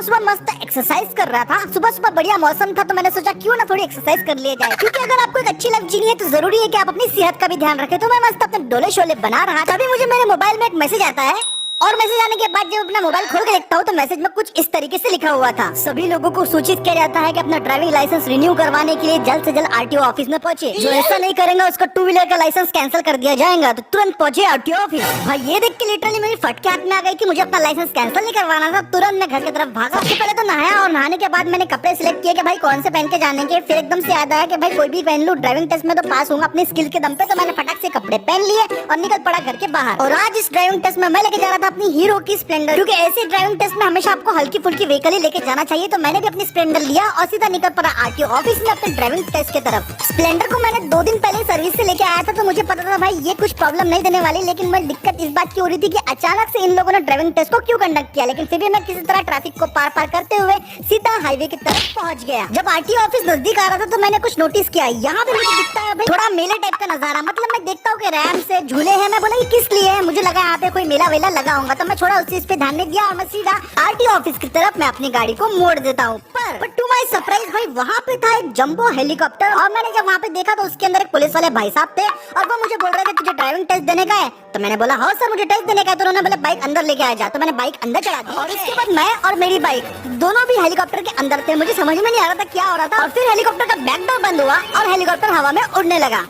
सुबह मस्त एक्सरसाइज कर रहा था। सुबह सुबह बढ़िया मौसम था तो मैंने सोचा क्यों ना थोड़ी एक्सरसाइज कर लिया जाए, क्योंकि अगर आपको एक अच्छी लाइफ जीनी है तो जरूरी है कि आप अपनी सेहत का भी ध्यान रखें। तो मैं मस्त अपने डोले शोले बना रहा था, तभी मुझे मेरे मोबाइल में एक मैसेज आता है और मैसेज आने के बाद जब अपना मोबाइल खोल के देखता हूँ तो मैसेज में कुछ इस तरीके से लिखा हुआ था। सभी लोगों को सूचित किया जाता है कि अपना ड्राइविंग लाइसेंस रिन्यू करवाने के लिए जल्द से जल्द आरटीओ ऑफिस में पहुंचे। जो ऐसा नहीं करेंगे उसका 2 व्हीलर का लाइसेंस कैंसिल कर दिया जाएगा, तो तुरंत पहुंचे आरटीओ ऑफिस। भाई ये देख के लिटरली मेरी फटके हाथ में आ गई कि मुझे अपना लाइसेंस कैंसिल नहीं करवाना था। तुरंत मैं घर की तरफ भागा। सबसे पहले तो नहाया और नहाने के बाद मैंने कपड़े सिलेक्ट किए कि भाई कौन से पहन के जाने के। फिर एकदम से याद आया कि भाई कोई भी पहन लूं, ड्राइविंग टेस्ट में तो पास होऊंगा अपनी स्किल के दम पे। तो मैंने फटाक से कपड़े पहन लिए और निकल पड़ा घर के बाहर। और आज इस ड्राइविंग टेस्ट में मैं लेके जा रहा था अपनी हीरो की स्प्लेंडर, क्योंकि ऐसे ड्राइविंग टेस्ट में हमेशा आपको हल्की फुल्की व्हीकल ही लेके जाना चाहिए। तो मैंने भी अपनी स्प्लेंडर लिया और सीधा निकल पड़ा आरटीओ ऑफिस में अपने ड्राइविंग टेस्ट की तरफ। स्प्लेंडर को मैंने 2 दिन पहले सर्विस से लेके आया था, तो मुझे पता था भाई ये कुछ प्रॉब्लम नहीं देने वाली। लेकिन मैं दिक्कत इस बात की हो रही थी कि अचानक से इन लोगों ने ड्राइविंग टेस्ट को क्यों कंडक्ट किया। लेकिन फिर भी मैं किसी तरह ट्रैफिक को पार करते हुए सीधा हाईवे की तरफ पहुंच गया। जब आरटीओ ऑफिस नजदीक आ रहा था तो मैंने कुछ नोटिस किया। यहाँ पे मुझे दिखता है भाई थोड़ा मेले टाइप का नजारा, मतलब मैं देखता हूँ कि रैम से झूले हैं। मैं बोला ये किस लिए है, मुझे लगा यहाँ पे कोई मेला वेला लगा होगा। तो मैं छोड़ा उस चीज पे ध्यान नहीं दिया और मैं सीधा आरटीओ ऑफिस की तरफ मैं अपनी गाड़ी को मोड़ देता हूँ। पर टू माय सरप्राइज भाई वहाँ पे था एक जंबो हेलीकॉप्टर। और मैंने जब वहाँ पे देखा तो उसके अंदर एक पुलिस वाले भाई साहब थे और वो मुझे बोल रहे थे तुझे ड्राइविंग टेस्ट देने का है। तो मैंने बोला हाँ सर मुझे टेस्ट देने का है। तो उन्होंने बोला बाइक अंदर लेके आ जा। तो मैंने बाइक अंदर चढ़ा दी और उसके बाद मैं और मेरी बाइक दोनों भी हेलीकॉप्टर के अंदर थे। मुझे समझ में नहीं आ रहा था क्या हो रहा था। और फिर हेलीकॉप्टर का बैक डोर बंद हुआ और हेलीकॉप्टर हवा में उड़ने लगा।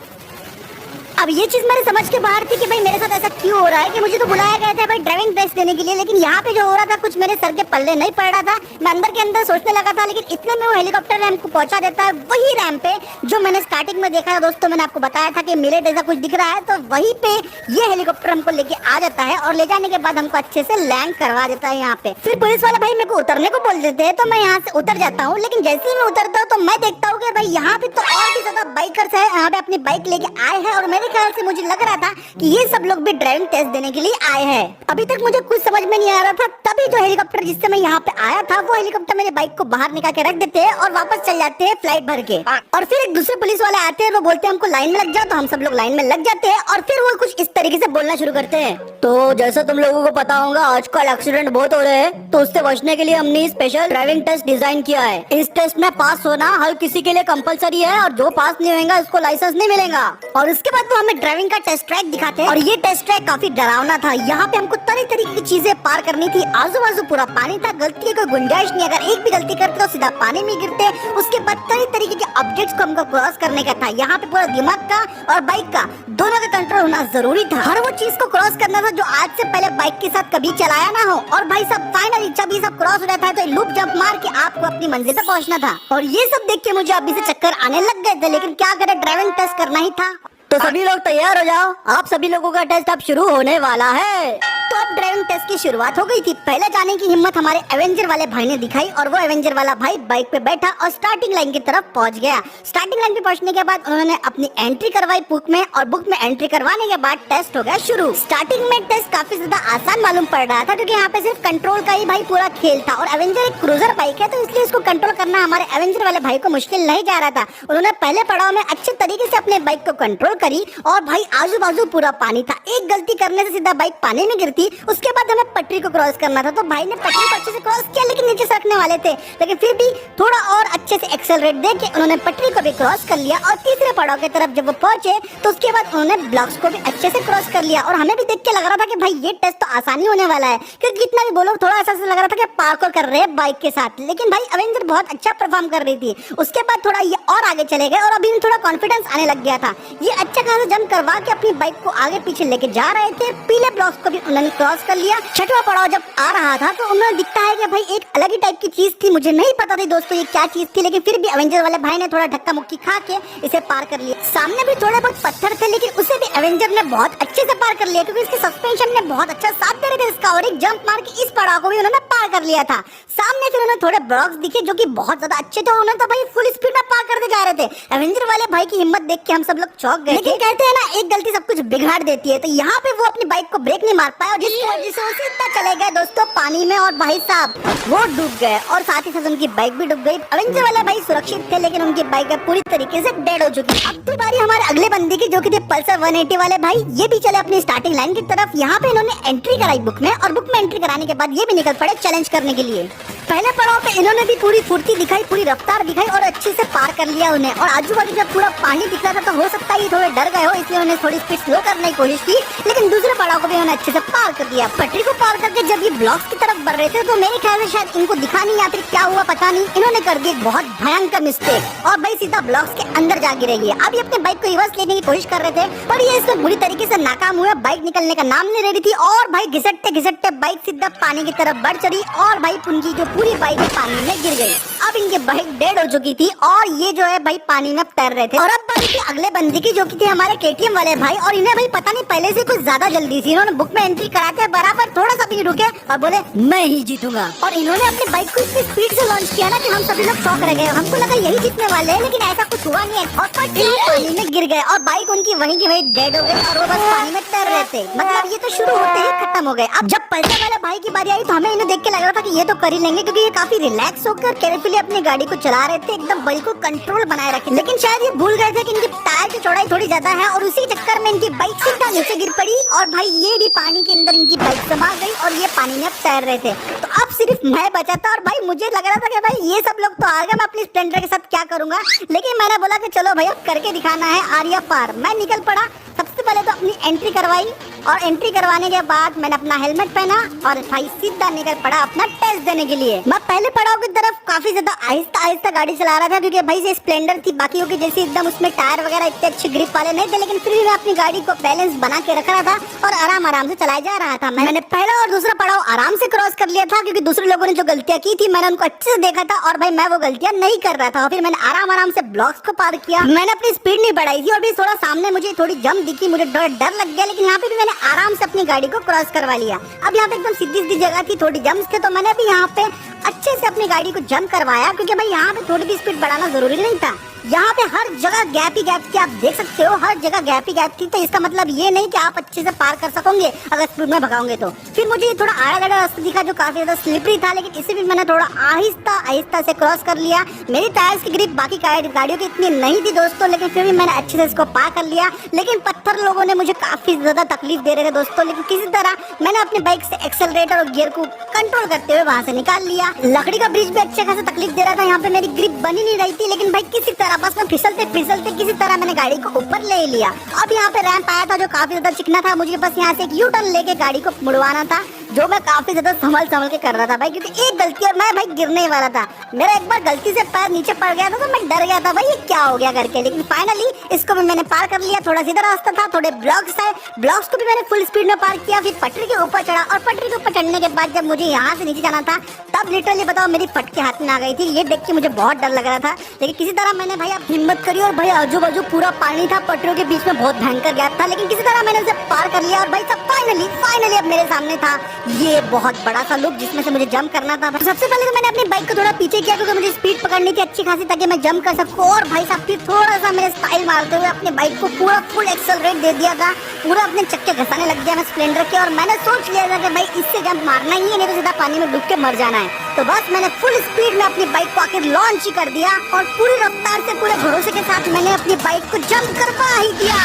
अब ये चीज मेरे समझ के बाहर थी कि भाई मेरे साथ ऐसा क्यों हो रहा है कि मुझे तो बुलाया गया था भाई ड्राइविंग टेस्ट देने के लिए, लेकिन यहाँ पे जो हो रहा था कुछ मेरे सर के पल्ले नहीं पड़ रहा था। मैं अंदर के अंदर सोचने लगा था, लेकिन इतने में वो हेलीकॉप्टर रैंप को पहुंचा देता है, वही रैंप पे जो मैंने स्टार्टिंग में देखा है। दोस्तों मैंने आपको बताया था कि मेरे जैसा कुछ दिख रहा है, तो वहीं पे ये हेलीकॉप्टर हमको लेके आ जाता है और ले जाने के बाद हमको अच्छे से लैंड करवा देता है यहाँ पे। फिर पुलिस वाले भाई मेरे को उतरने को बोल देते हैं, तो मैं यहाँ से उतर जाता हूँ। लेकिन जैसे ही मैं उतरता हूँ तो मैं देखता हूँ कि भाई यहाँ पे तो और भी ज्यादा बाइकर्स है, यहाँ पे अपनी बाइक लेके आए हैं। और मेरे ख्याल से मुझे लग रहा था कि ये सब लोग भी ड्राइविंग टेस्ट देने के लिए आए हैं। अभी तक मुझे कुछ समझ में नहीं आ रहा था। तभी जो हेलीकॉप्टर जिससे मैं यहाँ पे आया था वो हेलीकॉप्टर मेरे बाइक को बाहर निकाल के रख देते हैं और वापस चल जाते हैं फ्लाइट भर के। और फिर एक दूसरे पुलिस वाले आते हैं, वो बोलते हैं हमको लाइन में लग जाओ। तो हम सब लोग लाइन में लग जाते हैं और फिर वो कुछ इस तरीके से बोलना शुरू करते हैं। तो जैसा तुम लोगों को पता होगा आजकल एक्सीडेंट बहुत हो रहे हैं, तो उससे बचने के लिए हमने स्पेशल ड्राइविंग टेस्ट डिजाइन किया है। इस टेस्ट में पास होना हर किसी के लिए कंपलसरी है और जो पास नहीं होगा उसको लाइसेंस नहीं मिलेगा। और उसके बाद वो हमें ड्राइविंग का टेस्ट ट्रैक दिखाते हैं और ये टेस्ट ट्रैक काफी डरावना था। यहाँ पे हमको तरह तरह की चीजें पार करनी थी। आजू बाजू पूरा पानी था, गलती की कोई गुंजाइश नहीं। अगर एक भी गलती करते तो सीधा पानी में गिरते। उसके बाद तरह तरीके के ऑब्जेक्ट्स को हमको क्रॉस करने का था। यहाँ पे पूरा दिमाग का और बाइक का दोनों का कंट्रोल होना जरूरी था। हर वो चीज को क्रॉस करना था जो आज से पहले बाइक के साथ कभी चलाया ना हो। और भाई सब फाइनली जब ये सब क्रॉस हो जाता है तो लूप जंप मार के आपको अपनी मंजिल पे पहुंचना था। और ये सब देख के मुझे अभी से चक्कर आने लग गए थे, लेकिन क्या करे ड्राइविंग टेस्ट करना ही था। तो सभी लोग तैयार हो जाओ, आप सभी लोगों का टेस्ट अब शुरू होने वाला है। तो अब ड्राइविंग टेस्ट की शुरुआत हो गई थी। पहले जाने की हिम्मत हमारे एवेंजर वाले भाई ने दिखाई और वो एवेंजर वाला भाई बाइक पे बैठा और स्टार्टिंग लाइन की तरफ पहुंच गया। स्टार्टिंग लाइन पे पहुंचने के बाद उन्होंने अपनी एंट्री करवाई बुक में और बुक में एंट्री करवाने के बाद टेस्ट हो गया शुरू। स्टार्टिंग में टेस्ट काफी ज्यादा आसान मालूम पड़ रहा था, क्योंकि यहाँ पे सिर्फ कंट्रोल का ही भाई पूरा खेल था। और एवेंजर एक क्रूजर बाइक है, तो इसलिए इसको कंट्रोल करना हमारे एवेंजर वाले भाई को मुश्किल नहीं जा रहा था। उन्होंने पहले पड़ाव में अच्छे तरीके से अपने बाइक को कंट्रोल करी और भाई आजू बाजू पूरा पानी था। एक गलती करने से सीधा बाइक पानी में गिरती। उसके बाद हमें पटरी को क्रॉस करना था, तो भाई ने पटरी को अच्छे से क्रॉस किया, लेकिन नीचे से रखने वाले थे। लेकिन फिर भी थोड़ा और अच्छे से एक्सेलरेट देके उन्होंने पटरी को भी क्रॉस कर लिया। और तीसरे पड़ाव की तरफ जब वो पहुंचे तो उसके बाद उन्होंने ब्लॉक्स को भी अच्छे से क्रॉस कर लिया। और हमें भी देख के लग रहा था कि भाई ये टेस्ट तो आसानी होने वाला है, क्योंकि जितना भी बोलो थोड़ा ऐसा लग रहा था कि पार्कोर कर रहे हैं बाइक के साथ। लेकिन भाई एवेंजर बहुत अच्छा परफॉर्म कर रही थी। उसके बाद थोड़ा ये और आगे चले गए और अभी थोड़ा कॉन्फिडेंस आने लग गया था। ये अच्छा खासा जंप करवा के अपनी बाइक को आगे पीछे लेके जा रहे थे। पीले ब्लॉक्स को भी उन्होंने क्रॉस कर लिया। छठवां पड़ाव जब आ रहा था तो उन्हें दिखता है कि भाई एक अलग ही टाइप की चीज थी। मुझे नहीं पता थी दोस्तों ये क्या चीज थी, लेकिन फिर भी एवेंजर वाले भाई ने थोड़ा धक्का मुक्की खा के इसे पार कर लिया। सामने भी थोड़े बहुत पत्थर थे, लेकिन उसे भी एवेंजर ने बहुत अच्छे से पार कर लिया, क्योंकि इसके सस्पेंशन ने बहुत अच्छा साथ दे रहे थे इसका। और एक जंप मार के इस पड़ाव को भी उन्होंने पार कर लिया था। सामने फिर उन्हें थोड़े ब्लॉक्स दिखे जो कि बहुत ज्यादा अच्छे थे। उन्होंने तो भाई फुल स्पीड में पार करते जा रहे थे। एवेंजर वाले भाई की हिम्मत देख के हम सब लोग चौंक गए। लेकिन कहते हैं ना एक गलती सब कुछ बिगाड़ देती है, तो यहाँ पे वो अपनी बाइक को ब्रेक नहीं मार पाया और जिसकी वजह से वो सीधा चले गए दोस्तों पानी में। और भाई साहब वो डूब गए और साथ ही साथ उनकी बाइक भी डूब गई। एवेंजर वाला भाई सुरक्षित थे लेकिन उनकी बाइक पूरी तरीके से डेड हो चुकी। अब तो बारी हमारे अगले बंदे की जो कि थे पल्सर 180 वाले भाई। ये भी चले अपनी स्टार्टिंग लाइन की तरफ। यहाँ पे इन्होंने एंट्री कराई बुक में और बुक में एंट्री कराने के बाद ये भी निकल पड़े चैलेंज करने के लिए। पहले पड़ाव पे इन्होंने भी पूरी फुर्ती दिखाई, पूरी रफ्तार दिखाई और अच्छे से पार कर लिया उन्हें। और आजू बाजू जब पूरा पानी दिख रहा था तो हो सकता है ये थोड़े डर गए हो, इसलिए उन्होंने थोड़ी स्पीड स्लो करने की कोशिश की, लेकिन दूसरे पड़ाव को भी उन्होंने अच्छे से पार कर दिया। पटरी को पार करके जब ये ब्लॉक्स की तरफ बढ़ रहे थे तो मेरे ख्याल से शायद इनको दिखा नहीं या फिर क्या हुआ पता नहीं, इन्होंने कर दी एक बहुत भयंकर मिस्टेक और भाई सीधा ब्लॉक्स के अंदर जा गिरे। अब ये अपने बाइक को रिवर्स लेने की कोशिश कर रहे थे पर ये इसमें बुरी तरीके से नाकाम हुआ। बाइक निकलने का नाम नहीं ले रही थी और भाई घिसटते घिसटते बाइक सीधा पानी की तरफ बढ़ चढ़ी और भाई उनकी जो पूरी बाइक है पानी में गिर गई। अब इनकी बाइक डेड हो चुकी थी और ये जो है भाई पानी में तैर रहे थे। और अब बारी थी अगले बंदे की जो कि थे हमारे केटीएम वाले भाई। और इन्हें भाई पता नहीं पहले से कुछ ज्यादा जल्दी थी, इन्होंने बुक में एंट्री कराते बराबर थोड़ा सा भी रुके और बोले मैं ही जीतूंगा। और इन्होंने अपनी बाइक को इतनी स्पीड से लॉन्च किया ना कि हम सभी लोग शॉक रह गए। हमको लगा यही जीतने वाले हैं लेकिन ऐसा कुछ हुआ नहीं है और पानी में गिर गए और बाइक उनकी वहीं की वहीं डेड हो गई और वो बस पानी में तैर रहे थे। मतलब ये तो शुरू होते ही खत्म हो गए। अब जब पल्सर वाले भाई की बारी आई तो हमें इन्हें देख के लग रहा था कि ये तो कर ही लेंगे क्योंकि ये काफी रिलैक्स होकर केयरफुली अपनी गाड़ी को चला रहे थे, एकदम बिल्कुल कंट्रोल बनाए रखे। लेकिन शायद ये भूल गए थे कि इनकी टायर की चौड़ाई थोड़ी ज्यादा है और उसी चक्कर में इनकी बाइक सीधा नीचे गिर पड़ी और भाई ये भी पानी के अंदर इनकी बाइक समा गई और ये पानी में तैर रहे थे। तो अब सिर्फ मैं बचा था और भाई मुझे लग रहा था कि भाई ये सब लोग तो आ गए, मैं अपनी स्प्लेंडर के साथ क्या करूंगा। लेकिन मैंने बोला कि चलो भैया करके दिखाना है आर्या पार। मैं निकल पड़ा। सबसे पहले तो अपनी एंट्री करवाई और एंट्री करवाने के बाद मैंने अपना हेलमेट पहना और भाई सीधा निकल पड़ा अपना टेस्ट देने के लिए। मैं पहले पड़ाव की तरफ काफी ज्यादा आहिस्ता आहिस्ता गाड़ी चला रहा था क्योंकि भाई से स्प्लेंडर थी, बाकी की जैसे एकदम उसमें टायर वगैरह इतने अच्छे ग्रिप वाले नहीं थे, लेकिन फिर भी मैं अपनी गाड़ी को बैलेंस बना के रख रहा था और आराम आराम से चलाया जा रहा था। मैंने पहला और दूसरा पड़ाव आराम से क्रॉस कर लिया था क्योंकि दूसरे लोगों ने जो गलतियां की थी मैंने उनको अच्छे से देखा था और भाई मैं वो गलतियां नहीं कर रहा था। और फिर मैंने आराम आराम से ब्लॉक्स को पार किया। मैंने अपनी स्पीड नहीं बढ़ाई थी और भी थोड़ा सामने मुझे थोड़ी जंप दिखी, मुझे डर लग गया, लेकिन यहाँ पे भी मैंने आराम से अपनी गाड़ी को क्रॉस करवा लिया। अब यहाँ पे एकदम सीधी सीधी जगह थी, थोड़ी जंप्स थे, तो मैंने भी यहाँ पे अच्छे से अपनी गाड़ी को जंप करवाया क्योंकि भाई यहाँ पे थोड़ी भी स्पीड बढ़ाना जरूरी नहीं था। यहाँ पे हर जगह गैप ही गैप थी, आप देख सकते हो हर जगह गैप ही गैप थी। तो इसका मतलब ये नहीं कि आप अच्छे से पार कर सकोगे अगर स्पीड में भगाओगे तो। फिर मुझे ये थोड़ा आड़ा गड़ा रास्ता दिखा जो काफी ज्यादा स्लिपरी था, लेकिन इसे भी मैंने थोड़ा आहिस्ता आहिस्ता से क्रॉस कर लिया। मेरी टायर्स की ग्रिप बाकी गाड़ियों की इतनी नहीं थी दोस्तों, लेकिन फिर भी मैंने अच्छे से इसको पार कर लिया। लेकिन पत्थर लोगों ने मुझे काफी ज्यादा तकलीफ दे रहे थे दोस्तों, लेकिन किसी तरह मैंने अपनी बाइक से एक्सेलरेटर और गियर को कंट्रोल करते हुए वहां से निकाल लिया। लकड़ी का ब्रिज भी अच्छे खासा तकलीफ दे रहा था, यहाँ पे मेरी ग्रिप बनी नहीं रही थी, लेकिन भाई किसी तरह बस मैं फिसलते किसी तरह मैंने गाड़ी को ऊपर ले लिया। अब यहाँ पे रैंप आया था जो काफी ज्यादा चिकना था, मुझे बस यहाँ से एक यू टर्न लेके गाड़ी को मुड़वाना था, जो मैं काफी ज्यादा संभल के कर रहा था भाई, क्योंकि एक गलती और मैं भाई गिरने वाला था। मेरा एक बार गलती से पैर नीचे पड़ गया था तो मैं डर गया था भाई ये क्या हो गया करके, लेकिन फाइनली इसको भी मैंने पार कर लिया। थोड़ा सीधा रास्ता था, थोड़े ब्लॉक्स आए, ब्लॉक्स को भी मैंने फुल स्पीड में पार किया। फिर पटरी के ऊपर चढ़ा और पटरी के ऊपर चढ़ने के बाद जब मुझे यहाँ से नीचे जाना था तब लिटरली बताओ मेरी फटके हाथ में आ गई थी। ये देख के मुझे बहुत डर लग रहा था, लेकिन किसी तरह मैंने भाई अब हिम्मत करी और भाई आजू बाजू पूरा पानी था, पटरियों के बीच में बहुत भयंकर गैप था, लेकिन किसी तरह मैंने उसे पार कर लिया। और भाई सब फाइनली अब मेरे सामने था ये बहुत बड़ा सा लूप जिसमें से मुझे जंप करना था। सबसे पहले तो मैंने अपनी बाइक को थोड़ा पीछे किया क्योंकि मुझे स्पीड पकड़नी थी अच्छी खासी ताकि मैं जंप कर सकूं। और भाई साहब फिर थोड़ा सा मेरे स्टाइल मारते हुए अपनी बाइक को पूरा फुल एक्सेलरेट दे दिया था, पूरा अपने चक्के घसाने लग गया मैं स्प्लेंडर के। और मैंने सोच लिया था कि भाई इससे जंप मारना ही है, नहीं तो सीधा पानी में डूब के मर जाना है। तो बस मैंने फुल स्पीड में अपनी बाइक को आखिर लॉन्च ही कर दिया और पूरी रफ्तार से पूरे भरोसे के साथ मैंने अपनी बाइक को जंप करवा ही दिया।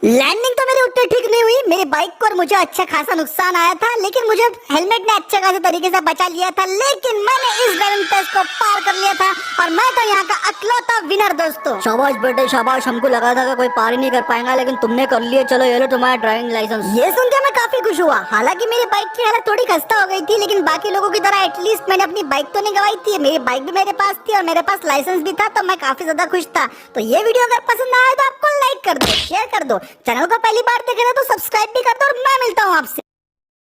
लैंडिंग तो मेरी उतनी ठीक नहीं हुई, मेरी बाइक को और मुझे अच्छा खासा नुकसान आया था, लेकिन मुझे हेलमेट ने अच्छे खासे तरीके से बचा लिया था। लेकिन मैंने इस ड्राइविंग टेस्ट को पार कर लिया था और मैं तो यहाँ का अकलौता विनर दोस्तों। शाबाश बेटे शाबाश, हमको लगा था कि कोई पार ही नहीं कर पाएगा लेकिन तुमने कर लिया, चलो ये लो तुम्हारा ड्राइविंग लाइसेंस। ये सुन के मैं काफी खुश हुआ। हालांकि मेरी बाइक की हालत थोड़ी खस्ता हो गई थी, लेकिन बाकी लोगों की तरह एटलीस्ट मैंने अपनी बाइक तो नहीं गवाई थी, मेरी बाइक भी मेरे पास थी और मेरे पास लाइसेंस भी था, तो मैं काफी ज्यादा खुश था। तो ये वीडियो अगर पसंद आया तो आपको लाइक कर दो, शेयर कर दो, चैनल को पहली बार देख रहे हो तो सब्सक्राइब भी कर दो और मैं मिलता हूँ आपसे।